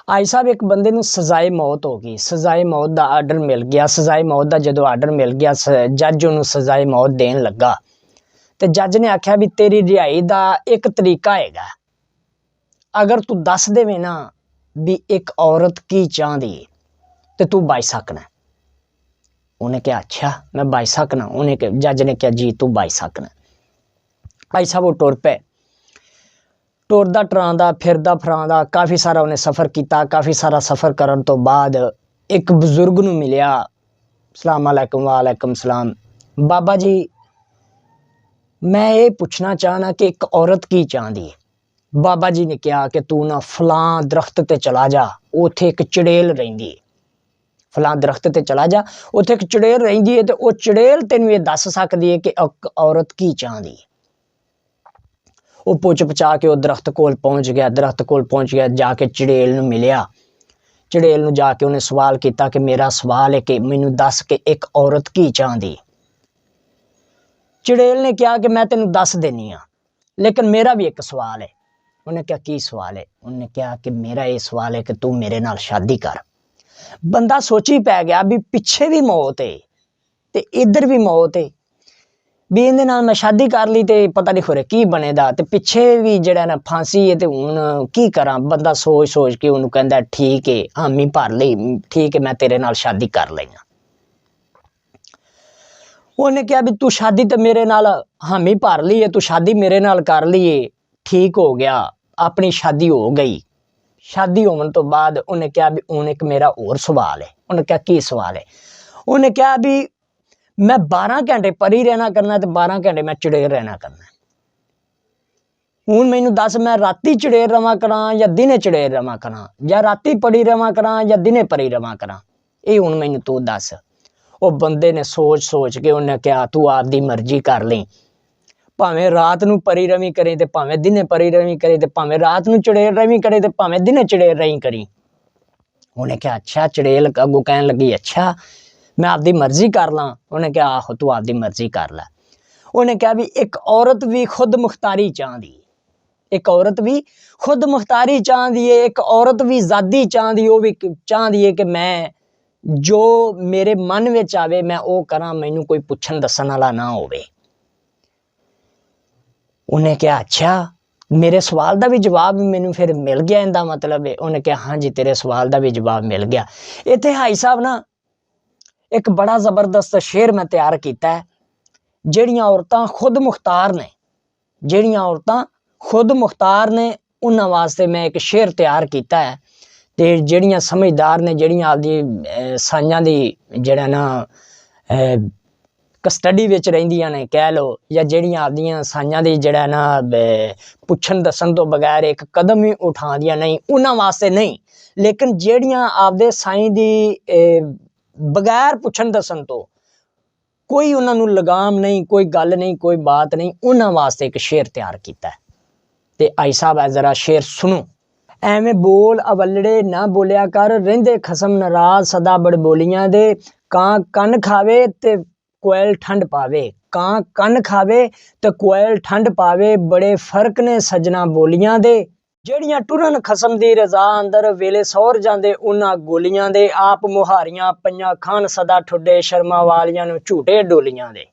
आई साहब एक बंदे नूं सजाए मौत हो गई, सजाए मौत का आर्डर मिल गया। सजाए मौत का जो आर्डर मिल गया, जज उन्होंने सजाए मौत देन लगा तो जज ने आख्या भी तेरी रिहाई का एक तरीका है, अगर तू दस देवे ना भी एक औरत की चाहती तो तू बच सकना। उन्हें कहा अच्छा मैं बच सकना। उन्हें जज ने कहा जी तू बच सकना। भाई साहब वो टुर पे, टुरदा टरांदा फिरदा फरांदा काफ़ी सारा उन्हें सफ़र किया। काफ़ी सारा सफ़र करन तो बाद एक बजुर्ग नूं मिलिया। सलाम अलैकुम वालेकुम सलाम। बाबा जी मैं ये पूछना चाहना कि एक औरत की चाहती है। बाबा जी ने कहा कि तू ना फलां दरख्त ते चला जा, उत्थे एक चुड़ैल रहिंदी है। फलां दरख्त ते चला जा, उत्थे एक चुड़ैल रहिंदी है, ते वो चुड़ैल तेनू ये दस सकदी है कि एक औरत की चाहती है। वो पुछ पचा के वो दरख्त कोल पहुंच गया। दरख्त कोल पहुंच गया, जाके चुड़ैल नूं मिलिया। चुड़ैल नूं जाके उन्हें सवाल किया कि मेरा सवाल है कि मैनू दस के एक औरत की चाहती। चुड़ैल ने कहा कि मैं तेनू दस देनी हाँ, लेकिन मेरा भी एक सवाल है। उन्हें क्या की सवाल है? उन्हें कहा कि मेरा ये सवाल है कि तू मेरे नाल शादी कर। बंदा सोची पै गया भी पिछे भी मौत है ते इधर भी मौत है, भी इहदे नाल मैं शादी कर ली ते पता नहीं खोरे की बनेदा, ते पिछे भी जेड़ा ना फांसी है ते हुण की करा। बंदा सोच सोच के उन्होंने कहंदा ठीक है हामी भर लई, ठीक है मैं तेरे नाल शादी कर लईना। उन्हें कहा भी तू शादी तो मेरे नाल हामी भर ली है, तू शादी मेरे नाल कर ली है, ठीक हो गया, अपनी शादी हो गई। शादी होने तो बाद उन्हें कहा भी हुण एक मेरा और सवाल है। उन्हें कहा की सवाल है? उन्हें कहा भी मैं 12 घंटे परी रहना करना ते 12 घंटे मैं चुड़ैल रहना करना। हुण मैनू दस मैं राती चुड़ैल रवां करा या दिने चुड़ैल रवां करा, या राती परी रवां करा या दिने परी रवां करा, ये हुण मैनू तू दस। वो बंदे ने सोच सोच के उन्हें कहा तू आपदी मर्जी कर ली, भावें रात नूं परी रवी करी ते भावें दिने परी रवी करी ते भावें रात नूं चुड़ैल रवी करी ते भावें दिने चुड़ैल रवी करी। उन्हें कहा अच्छा। चुड़ैल अगों कहन लगी अच्छा मैं आपदी मर्जी कर ला? उन्हें कहा आहो तू आपदी मर्जी कर लै। उन्हें कहा भी एक औरत भी खुद मुख्तारी चाहती, एक औरत भी खुद मुख्तारी चाहती है, एक औरत भी आज़ादी चाहती, वो भी चाहती है कि मैं जो मेरे मन विच आवे मैं वो करा, मैनू कोई पुछन दसन वाला ना होवे। उन्हें कहा अच्छा मेरे सवाल का भी जवाब मैनू फिर मिल गया, इनका मतलब है? उन्हें कहा हाँ जी तेरे सवाल का भी जवाब मिल गया। इत्थे हाई साहब ना एक बड़ा जबरदस्त शेर मैं तैयार किया है। ਜਿਹੜੀਆਂ औरतां खुद मुख्तार ने, ਜਿਹੜੀਆਂ औरतां खुद मुख्तार ने, उन्हां वास्ते मैं एक शेर तैयार किया है। ते ਜਿਹੜੀਆਂ समझदार ने, ਜਿਹੜੀਆਂ आपदी साइयां दी जेड़ा ना कस्टडी विच रहिंदियां ने कह लो, या ਜਿਹੜੀਆਂ आपदियां साइयां दी जेड़ा ना पुछन दसन तो बगैर एक कदम ही उठांदियां नहीं, उन्हां वास्ते नहीं, लेकिन ਜਿਹੜੀਆਂ आपदे साईं दी बगैर पुछन दसन तो कोई उन्होंने लगाम नहीं, कोई गल नहीं, कोई बात नहीं, उन्होंने वास्ते एक शेर तैयार किया है। ते आई साहब है जरा शेर सुनो। एवें बोल अवलड़े ना बोलिया कर, रहिंदे खसम नाराज सदा बड़बोलियां दे। कां कन खावे ते कोयल ठंड पावे, कां कन खावे ते कोयल ठंड पावे, बड़े फर्क ने सजना बोलियां दे। ਜਿਹੜੀਆਂ ਟੁਰਨ ਖਸਮ ਦੀ ਰਜ਼ਾ ਅੰਦਰ ਵੇਲੇ ਸੌਰ ਜਾਂਦੇ ਉਹਨਾਂ ਗੋਲੀਆਂ ਦੇ, ਆਪ ਮੁਹਾਰੀਆਂ ਪਈਆਂ ਖਾਨ ਸਦਾ ਠੁੱਡੇ ਸ਼ਰਮਾਂ ਵਾਲੀਆਂ ਨੂੰ ਝੂਟੇ ਡੋਲੀਆਂ ਦੇ।